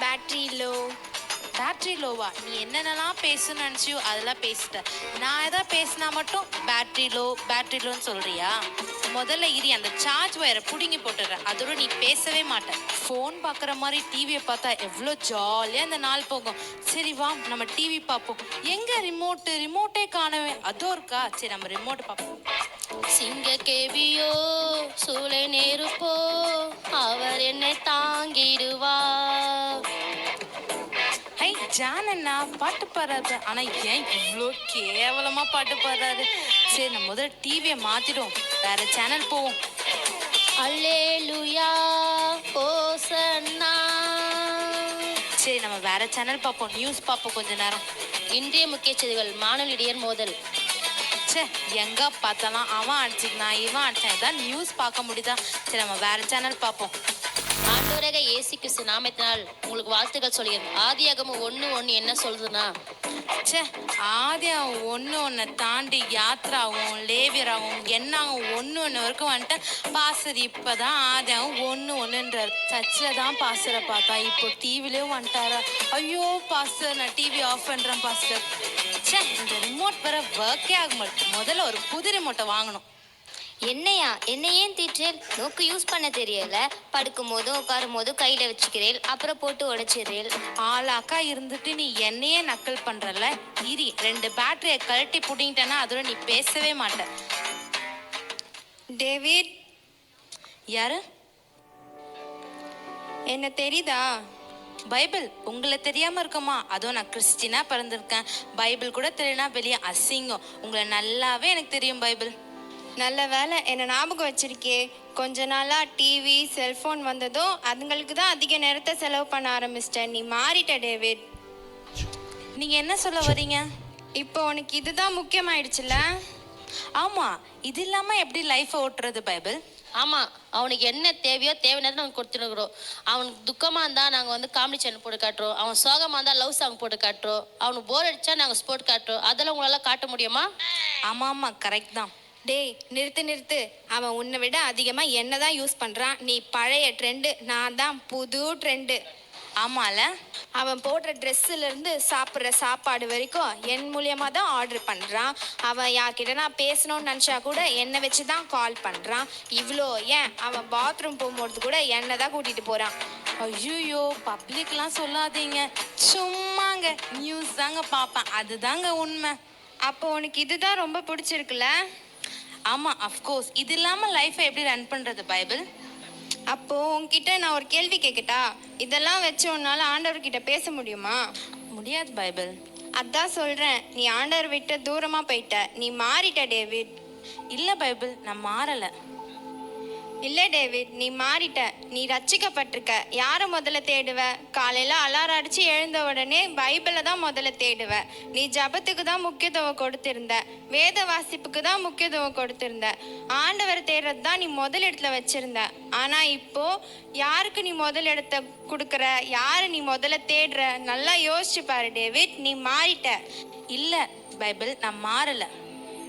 F: பேட்டரி லோவா? நீ என்னென்னலாம் பேசணும்னு நினச்சியோ அதெல்லாம் பேசிட்ட. நான் எதாவது பேசினா மட்டும் பேட்டரி லோன்னு சொல்கிறியா? முதல்ல இரு, அந்த சார்ஜ் வயரை பிடுங்கி போட்டுடுறேன். அதோட நீ பேசவே மாட்டேன். ஃபோன் பார்க்குற மாதிரி டிவியை பார்த்தா எவ்வளோ ஜாலியாக அந்த நாள் போகும். சரி வா, நம்ம டிவி பார்ப்போம். எங்கே ரிமோட்டே காணவே. அதோ இருக்கா? சரி, நம்ம ரிமோட் பார்ப்போம்.
H: சிங்க கேவியோ சூளை நெருப்போ அவர் என்னை தாங்கிடுவா.
F: ஹை ஜானண்ணா பாட்டு பாடுறாரு. ஆனால் ஏன் இவ்வளோ கேவலமாக பாட்டு பாடுறாரு? சரி, நம்ம முதல்ல டிவியை மாற்றிடும், வேற சேனல் போவோம்.
H: அல்லேலூயா ஓசன்னா.
F: சரி, நம்ம வேற சேனல் பார்ப்போம், நியூஸ் பார்ப்போம் கொஞ்ச நேரம்.
H: இன்றைய முக்கிய செய்திகள். மாணவரிடையர் மோதல்.
F: சே, எங்கே பார்த்தாலும் அவன் அடிச்சுக்கினான் இவன் அடிச்சான், இதான் நியூஸ் பார்க்க முடியுதா? சரி, நம்ம வேற சேனல் பார்ப்போம்.
H: ஆண்டவராக இயேசு கிறிஸ்து நாமத்தினால் உங்களுக்கு வாழ்த்துக்கள் சொல்கிறேன். ஆதியாகமம் 1:1 என்ன சொல்றதுன்னா,
F: சே, ஆதியாகவும் ஒன்று தாண்டி யாத்ராவும் லேவியராகவும் என்னாகும் ஒன்று வரைக்கும் வந்துட்டு பாஸ்டர் இப்போ தான் ஆதியாகவும் ஒன்றுன்றார். சர்ச்சில் தான் பாஸ்டரை பார்த்தா, இப்போ டிவிலேயும் வந்துட்டாரா? ஐயோ பாஸ்டர், நான் டிவி ஆஃப் பண்ணுறேன் பாஸ்டர். சே, இந்த ரிமோட் வர ஒர்க்கே ஆக மாட்டேன். முதல்ல ஒரு புது ரிமோட்டை வாங்கணும்.
H: என்னையா என்ன ஏன் தீற்றேன்? நோக்கு யூஸ் பண்ண தெரியல. படுக்கும் போதும் உட்காரும் போதும் கையில் வச்சுக்கிறேன், அப்புறம் போட்டு உடைச்சிடுறேன்.
F: ஆளாக்கா இருந்துட்டு நீ என்னையே நக்கல் பண்றல. இரி, 2 பேட்டரியை கழட்டி புடிங்கிட்டேன்னா அதோட நீ பேசவே மாட்ட.
E: டேவிட்,
F: யாரு?
E: என்ன தெரியுதா?
F: பைபிள் உங்களை தெரியாம இருக்குமா? அதுவும் நான் கிறிஸ்டினா பிறந்திருக்கேன். பைபிள் கூட தெரியலனா வெளியே அசிங்கம். உங்களை நல்லாவே எனக்கு தெரியும் பைபிள்.
E: நல்ல வேலை என்ன ஞாபகம் வச்சிருக்கே. கொஞ்ச நாளாக டிவி செல்ஃபோன் வந்ததும் அதுங்களுக்கு தான் அதிக நேரத்தை செலவு பண்ண ஆரம்பிச்சிட்டேன். நீ மாறிட்ட டேவிட்.
F: நீங்க என்ன சொல்ல வரீங்க?
E: இப்போ உனக்கு இதுதான் முக்கியமாயிடுச்சுல?
F: ஆமா, இது இல்லாம எப்படி லைஃப் ஓட்டுறது பைபிள்?
H: ஆமாம், அவனுக்கு என்ன தேவையோ தேவையானது நாங்கள் கொடுத்துருக்குறோம். அவனுக்கு துக்கமாக இருந்தால் நாங்கள் காமெடி சேனல் போட்டு காட்டுறோம். அவன் சோகமாக இருந்தால் லவ் சாங் போட்டு காட்டுறோம். அவனுக்கு போர் அடித்தா நாங்கள் ஸ்போர்ட் காட்டுறோம். அதெல்லாம் உங்களால் காட்ட முடியுமா?
F: ஆமா, கரெக்ட் தான்.
E: டேய், நிறுத்து. அவன் உன்னை விட அதிகமாக என்ன தான் யூஸ் பண்ணுறான். நீ பழைய ட்ரெண்டு, நான் தான் புது ட்ரெண்டு.
F: ஆமால,
E: அவன் போடுற ட்ரெஸ்ஸுலேருந்து சாப்பிட்ற சாப்பாடு வரைக்கும் என் மூலியமாக தான் ஆர்டர் பண்ணுறான். அவன் யார்கிட்ட நான் பேசணும்னு நினச்சா கூட என்னை வச்சு தான் கால் பண்ணுறான். இவ்வளோ ஏன், அவன் பாத்ரூம் போகும்போது கூட என்னை தான் கூட்டிகிட்டு போகிறான்.
F: ஐயோ, பப்ளிக்லாம் சொல்லாதீங்க, சும்மாங்க நியூஸ் தாங்க பார்ப்பேன், அதுதாங்க உண்மை.
E: அப்போ உனக்கு இதுதான் ரொம்ப பிடிச்சிருக்குல்ல?
F: ஆமாம், அஃப்கோர்ஸ். இது இல்லாமல் லைஃப்பை எப்படி ரன் பண்ணுறது பைபிள்?
E: அப்போ உன்கிட்ட நான் ஒரு கேள்வி கேட்கட்டா? இதெல்லாம் வச்சு உன்னால ஆண்டவர்கிட்ட பேச முடியுமா?
F: முடியாது பைபிள்.
E: அதான் சொல்றேன், நீ ஆண்டவர் விட்டு தூரமா போயிட்ட. நீ மாறிட்ட டேவிட்.
F: இல்லை பைபிள், நான் மாறலை.
E: இல்லை டேவிட், நீ மாறிட்ட. நீ ரட்சிக்கப்பட்டிருக்க. யாரை முதல்ல தேடுவ? காலையில் அலாரம் அடித்து எழுந்த உடனே பைபிளை தான் முதல்ல தேடுவ. நீ ஜபத்துக்கு தான் முக்கியத்துவம் கொடுத்திருந்த, வேத வாசிப்புக்கு தான் முக்கியத்துவம் கொடுத்திருந்த, ஆண்டவர் தேடுறது தான் நீ முதல் இடத்துல வச்சிருந்த. ஆனால் இப்போ யாருக்கு நீ முதல் இடத்த கொடுக்குற? யாரை நீ முதல்ல தேடுற? நல்லா யோசிச்சு பாரு டேவிட், நீ மாறிட்ட.
F: இல்லை பைபிள், நான் மாறலை.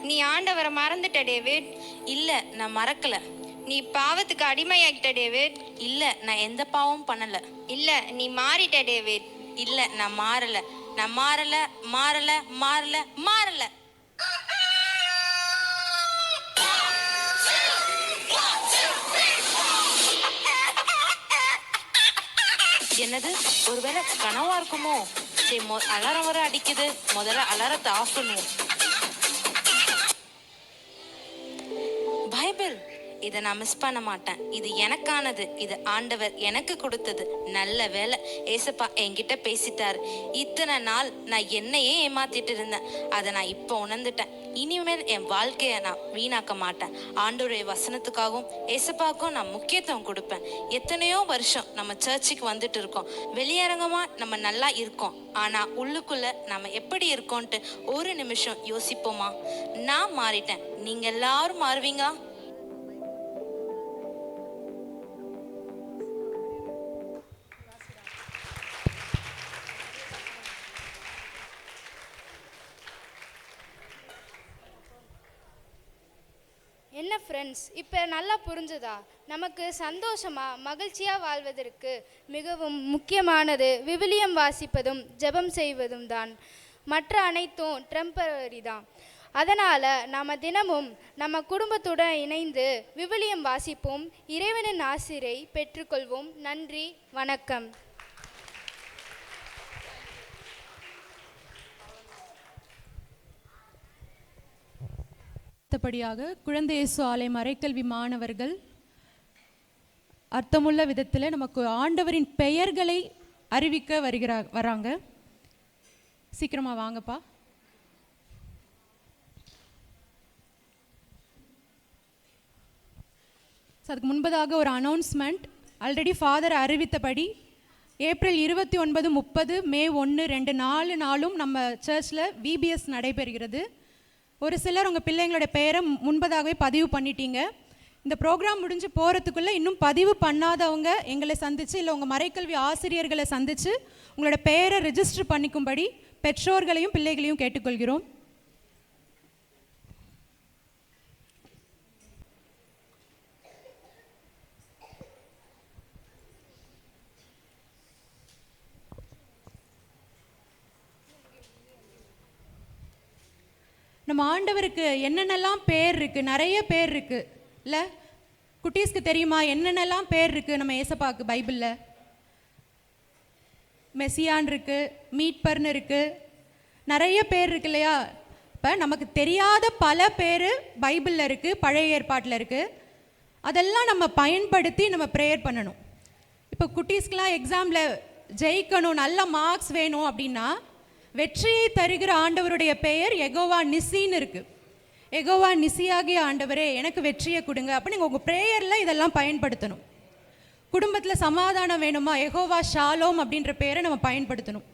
E: நீ ஆண்டவரை மறந்துட்ட டேவிட்.
F: இல்லை, நான் மறக்கலை.
E: நீ பாவத்துக்கு அடிமையாகிட்ட டேவிட்.
F: இல்லை, நான் எந்த பாவமும் பண்ணலை.
E: இல்லை, நீ மாறிட்ட டேவிட்.
F: இல்லை, நான் மாறலை. நான் மாறலை மாறலை மாறலை மாறலை. என்னது, ஒருவேளை கனவா இருக்குமோ? சரி, அலாரம் வர அடிக்குது, முதல்ல அலாரத்தை ஆஃப் பண்ணுவோம். பைபிள், இதை நான் மிஸ் பண்ண மாட்டேன். இது எனக்கானது. இது ஆண்டவர் எனக்கு கொடுத்தது. நல்ல வேலை, ஏசப்பா என்கிட்ட பேசிட்டாரு. இத்தனை நாள் நான் என்னையே ஏமாத்திட்டு இருந்தேன். அதை நான் இப்போ உணர்ந்துட்டேன். இனிமேல் என் வாழ்க்கையை நான் வீணாக்க மாட்டேன். ஆண்டவருடைய வசனத்துக்காகவும் ஏசப்பாவுக்கும் நான் முக்கியத்துவம் கொடுப்பேன். எத்தனையோ வருஷம் நம்ம சர்ச்சுக்கு வந்துட்டு இருக்கோம். வெளியரங்கமா நம்ம நல்லா இருக்கோம். ஆனா உள்ளுக்குள்ள நம்ம எப்படி இருக்கோன்ட்டு ஒரு நிமிஷம் யோசிப்போமா? நான் மாறிட்டேன், நீங்க எல்லாரும் மாறுவீங்க?
H: ஃப்ரெண்ட்ஸ், இப்போ நல்லா புரிஞ்சுதா? நமக்கு சந்தோஷமாக மகிழ்ச்சியாக வாழ்வதற்கு மிகவும் முக்கியமானது விவிலியம் வாசிப்பதும் ஜெபம் செய்வதும் தான். மற்ற அனைத்தும் டெம்பரரி தான். அதனால் நாம் தினமும் நம்ம குடும்பத்துடன் இணைந்து விவிலியம் வாசிப்போம், இறைவனின் ஆசிரை பெற்றுக்கொள்வோம். நன்றி, வணக்கம்.
C: அடுத்தபடியாக குழந்தை இயேசு ஆலய மறைக்கல்வி மாணவர்கள் அர்த்தமுள்ள விதத்தில் நமக்கு ஆண்டவரின் பெயர்களை அறிவிக்க வராங்க. சீக்கிரமா வாங்கப்பா. அதுக்கு முன்பதாக ஒரு அனௌன்ஸ்மெண்ட். ஆல்ரெடி ஃபாதர் அறிவித்தபடி ஏப்ரல் 29, 30, மே 1, 2 4 நாளும் நம்ம சர்ச்சில் VBS நடைபெறுகிறது. ஒரு சிலர் உங்கள் பிள்ளைங்களோட பெயரை முன்பதாகவே பதிவு பண்ணிட்டீங்க. இந்த ப்ரோக்ராம் முடிஞ்சு போகிறதுக்குள்ளே இன்னும் பதிவு பண்ணாதவங்க எங்களை சந்தித்து இல்லை உங்கள் மறைக்கல்வி ஆசிரியர்களை சந்தித்து உங்களோட பெயரை ரெஜிஸ்டர் பண்ணிக்கும்படி பெற்றோர்களையும் பிள்ளைகளையும் கேட்டுக்கொள்கிறோம். நம்ம ஆண்டவருக்கு என்னென்னலாம் பேர் இருக்குது, நிறைய பேர் இருக்குது இல்லை? குட்டீஸ்க்கு தெரியுமா என்னென்னலாம் பேர் இருக்குது நம்ம ஏசப்பாக்கு பைபிளில்? மெசியான் இருக்குது, மீட்பர்னு இருக்குது, நிறைய பேர் இருக்கு இல்லையா? இப்போ நமக்கு தெரியாத பல பேர் பைபிளில் இருக்குது, பழைய ஏற்பாட்டில் இருக்குது. அதெல்லாம் நம்ம பயன்படுத்தி நம்ம ப்ரேயர் பண்ணணும். இப்போ குட்டீஸ்க்கெலாம் எக்ஸாமில் ஜெயிக்கணும், நல்ல மார்க்ஸ் வேணும் அப்படின்னா வெற்றியை தருகிற ஆண்டவருடைய பெயர் யெகோவா நிசின்னு இருக்குது. யெகோவா நிசியாகிய ஆண்டவரே எனக்கு வெற்றியை கொடுங்க அப்படின்னு நீங்கள் உங்கள் ப்ரேயரில் இதெல்லாம் பயன்படுத்தணும். குடும்பத்தில் சமாதானம் வேணுமா, யெகோவா ஷாலோம் அப்படின்ற பேரை நம்ம பயன்படுத்தணும்.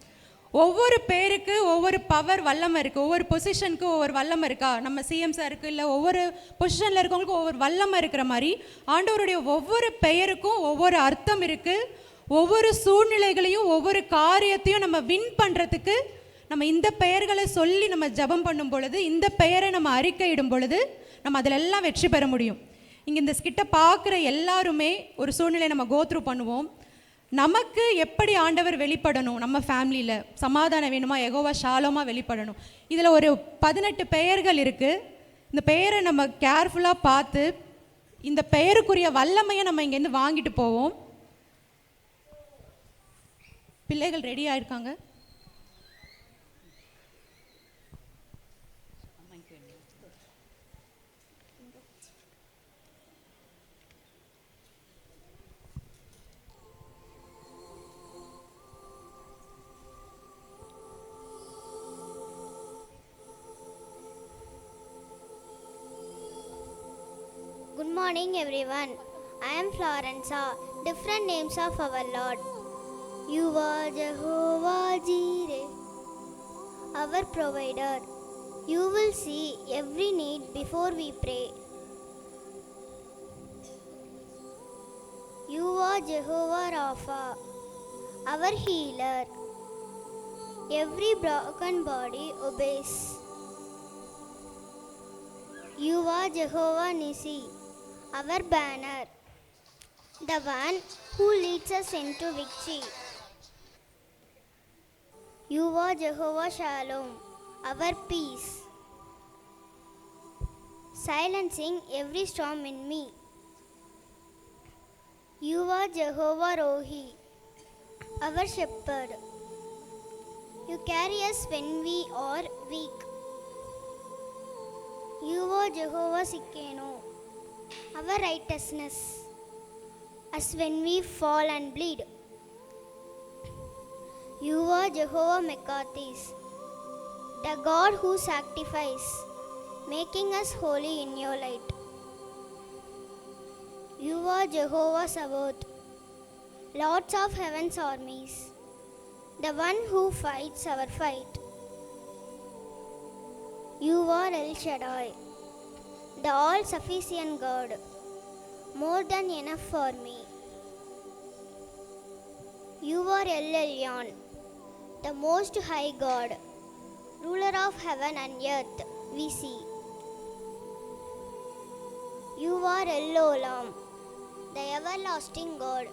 C: ஒவ்வொரு பேருக்கு ஒவ்வொரு பவர் வல்லமை இருக்குது, ஒவ்வொரு பொசிஷனுக்கு ஒவ்வொரு வல்லமை இருக்கா? நம்ம சிஎம் சாருக்கு இல்லை ஒவ்வொரு பொசிஷனில் இருக்கவங்களுக்கும் ஒவ்வொரு வல்லமை இருக்கிற மாதிரி ஆண்டவருடைய ஒவ்வொரு பெயருக்கும் ஒவ்வொரு அர்த்தம் இருக்குது. ஒவ்வொரு சூழ்நிலைகளையும் ஒவ்வொரு காரியத்தையும் நம்ம வின் பண்ணுறதுக்கு நம்ம இந்த பெயர்களை சொல்லி நம்ம ஜெபம் பண்ணும் பொழுது, இந்த பெயரை நம்ம அறிக்கையிடும் பொழுது நம்ம அதிலெல்லாம் வெற்றி பெற முடியும். இங்கே இந்த ஸ்கிட்டை பார்க்குற எல்லாருமே ஒரு சூழ்நிலை நம்ம கோத்ரூ பண்ணுவோம். நமக்கு எப்படி ஆண்டவர் வெளிப்படணும், நம்ம ஃபேமிலியில் சமாதானம் வேணுமா, யெகோவா ஷாலோமா வெளிப்படணும். இதில் ஒரு 18 பெயர்கள் இருக்குது. இந்த பெயரை நம்ம கேர்ஃபுல்லாக பார்த்து இந்த பெயருக்குரிய வல்லமையை நம்ம இங்கேருந்து வாங்கிட்டு போவோம். பிள்ளைகள் ரெடியாக இருக்காங்க.
I: Good morning everyone. I am Florenza. Different names of our Lord. You are Jehovah Jireh, our provider. You will see every need before we pray. You are Jehovah Rapha, our healer. Every broken body obeys. You are Jehovah Nissi, our banner, the one who leads us into victory. You are Jehovah Shalom, our peace, silencing every storm in me. You are Jehovah Rohi, our shepherd. You carry us when we are weak. You are Jehovah Sikeno, our righteousness, as when we fall and bleed. You are Jehovah Mekatis, the God who sanctifies, making us holy in your light. You are Jehovah Sabaoth, Lords of heaven's armies, the one who fights our fight. You are El Shaddai, the all-sufficient God, more than enough for me. You are El Elyon, the most high God, ruler of heaven and earth we see. You are El-Olam, the everlasting God.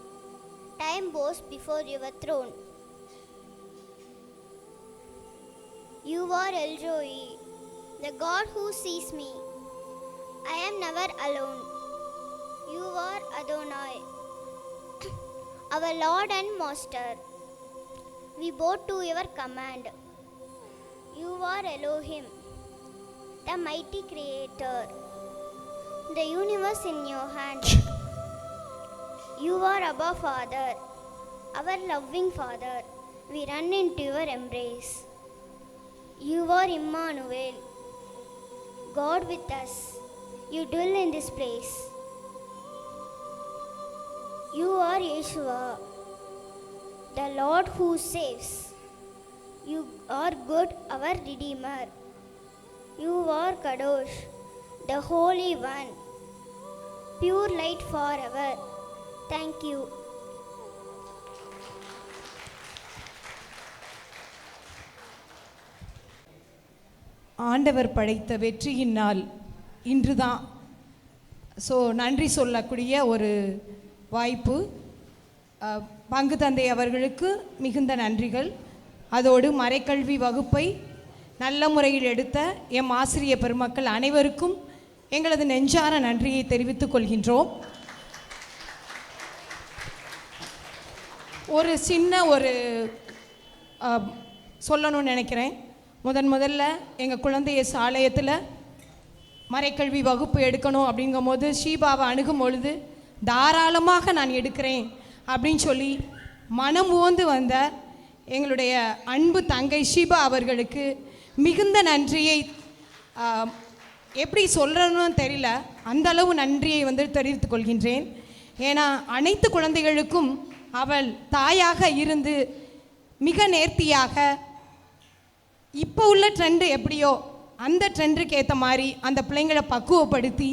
I: Time bows before your throne. You are El-Roi, the God who sees me. I am never alone. You are Adonai, our Lord and Master. We bow to your command. You are Elohim, the mighty Creator, the universe in your hand. You are Abba Father, our loving Father. We run into your embrace. You are Immanuel, God with us. You dwell in this place. You are Yeshua, the Lord who saves. You are good, our Redeemer. You are Kadosh, the Holy One, pure light forever. Thank you.
J: ஆண்டவர் படைத்த வெற்றியின் நாள் இன்று தான். So நன்றி சொல்லக்கூடிய ஒரு வாய்ப்பு. பங்கு தந்தை அவர்களுக்கு மிகுந்த நன்றிகள். அதோடு மறைக்கல்வி வகுப்பை நல்ல முறையில் எடுத்த எம் ஆசிரிய பெருமக்கள் அனைவருக்கும் எங்களது நெஞ்சார நன்றியை தெரிவித்துக் கொள்கின்றோம். ஒரு சின்ன சொல்லணும்னு நினைக்கிறேன். முதல்ல எங்கள் குழந்தைய ஆலயத்தில் மறைக்கல்வி வகுப்பு எடுக்கணும் அப்படிங்கும்போது ஷீபாவை அணுகும் பொழுது தாராளமாக நான் எடுக்கிறேன் அப்படின்னு சொல்லி மனம் உவந்து வந்த எங்களுடைய அன்பு தங்கை ஷீபா அவர்களுக்கு மிகுந்த நன்றியை எப்படி சொல்கிறதுன்னு தெரியல, அந்தளவு நன்றியை தெரிவித்துக் கொள்கின்றேன். ஏன்னா அனைத்து குழந்தைகளுக்கும் அவள் தாயாக இருந்து மிக நேர்த்தியாக இப்போ உள்ள ட்ரெண்டு எப்படியோ அந்த ட்ரெண்டுக்கு ஏற்ற மாதிரி அந்த பிள்ளைங்களை பக்குவப்படுத்தி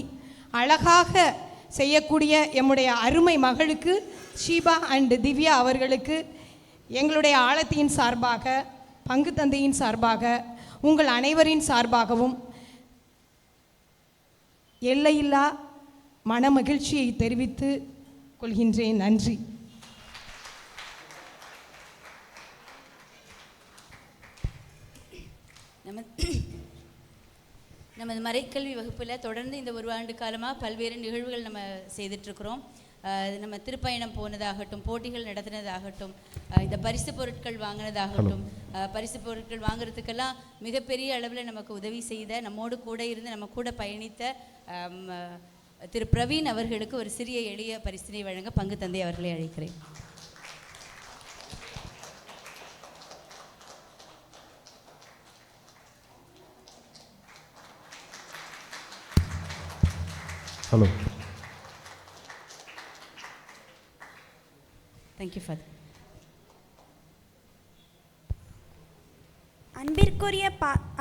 J: அழகாக செய்யக்கூடிய எம்முடைய அருமை மகளுக்கு ஷீபா அண்ட் திவ்யா அவர்களுக்கு எங்களுடைய ஆலயத்தின் சார்பாக, பங்கு தந்தையின் சார்பாக, உங்கள் அனைவரின் சார்பாகவும் எல்லையில்லா மன மகிழ்ச்சியை தெரிவித்து கொள்கின்றேன். நன்றி.
B: நமது மறைக்கல்வி வகுப்பில் தொடர்ந்து இந்த ஒரு ஆண்டு காலமாக பல்வேறு நிகழ்வுகள் நம்ம செய்துட்ருக்குறோம். நம்ம திருப்பயணம் போனதாகட்டும், போட்டிகள் நடத்தினதாகட்டும், இந்த பரிசு பொருட்கள் வாங்கினதாகட்டும், பரிசு பொருட்கள் வாங்குறதுக்கெல்லாம் மிகப்பெரிய அளவில் நமக்கு உதவி செய்த, நம்மோடு கூட இருந்து நம்ம கூட பயணித்த திரு பிரவீன் அவர்களுக்கு ஒரு சிறிய எளிய பரிசினை வழங்க பங்கு தந்தை அவர்களை அழைக்கிறேன்.
D: ஹலோ.
B: Thank you father.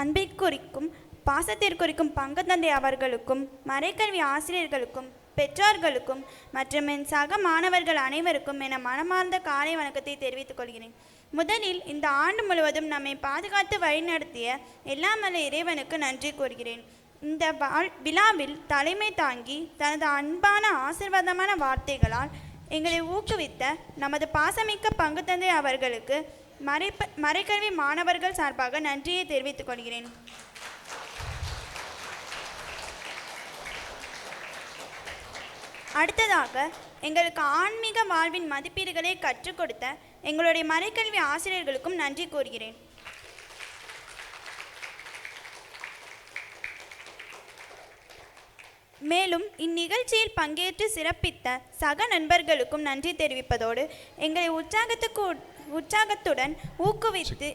K: அன்பிற்குறிக்கும் பாசத்திற்குறிக்கும் பங்கு தந்தை அவர்களுக்கும், மறைக்கல்வி ஆசிரியர்களுக்கும், பெற்றோர்களுக்கும் மற்றும் என் சக மாணவர்கள் அனைவருக்கும் என மனமார்ந்த காலை வணக்கத்தை தெரிவித்துக் கொள்கிறேன். முதலில் இந்த ஆண்டு முழுவதும் நம்மை பாதுகாத்து வழிநடத்திய எல்லாம் வல்ல இறைவனுக்கு நன்றி கூறுகிறேன். இந்த விழாவில் தலைமை தாங்கி தனது அன்பான ஆசீர்வாதமான வார்த்தைகளால் எங்களை ஊக்குவித்த நமது பாசமிக்க பங்கு தந்தை அவர்களுக்கு மறைக்கல்வி மாணவர்கள் சார்பாக நன்றியை தெரிவித்துக் கொள்கிறேன். அடுத்ததாக எங்களுக்கு ஆன்மீக வாழ்வின் மதிப்பீடுகளை கற்றுக் கொடுத்த எங்களுடைய மறைக்கல்வி ஆசிரியர்களுக்கும் நன்றி கூறுகிறேன். மேலும் இந்நிகழ்ச்சியில் பங்கேற்று சிறப்பித்த சக நண்பர்களுக்கும் நன்றி தெரிவிப்பதோடு எங்களை உற்சாகத்துடன் ஊக்குவித்து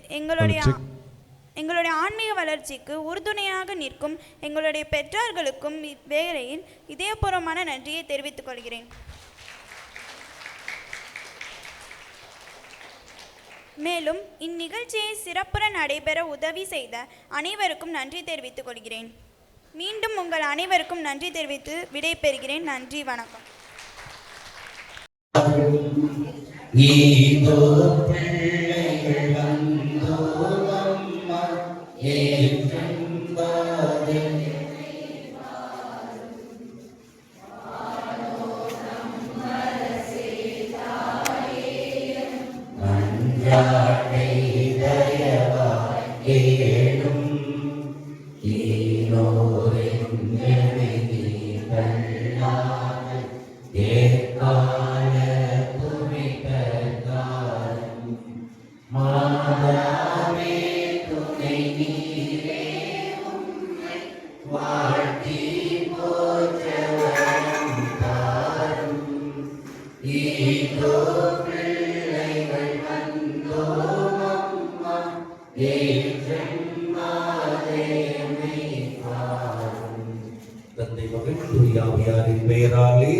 K: எங்களுடைய ஆன்மீக வளர்ச்சிக்கு உறுதுணையாக நிற்கும் எங்களுடைய பெற்றோர்களுக்கும் வேளையில் இதயபூர்வமான நன்றியை தெரிவித்துக் கொள்கிறேன். மேலும் இந்நிகழ்ச்சியை சிறப்புற நடைபெற உதவி செய்த அனைவருக்கும் நன்றி தெரிவித்துக் கொள்கிறேன். மீண்டும் உங்கள் அனைவருக்கும் நன்றி தெரிவித்து விடைபெறுகிறேன். நன்றி, வணக்கம்.
A: தந்தை மகன் தூய ஆவியாரின் பெயராலே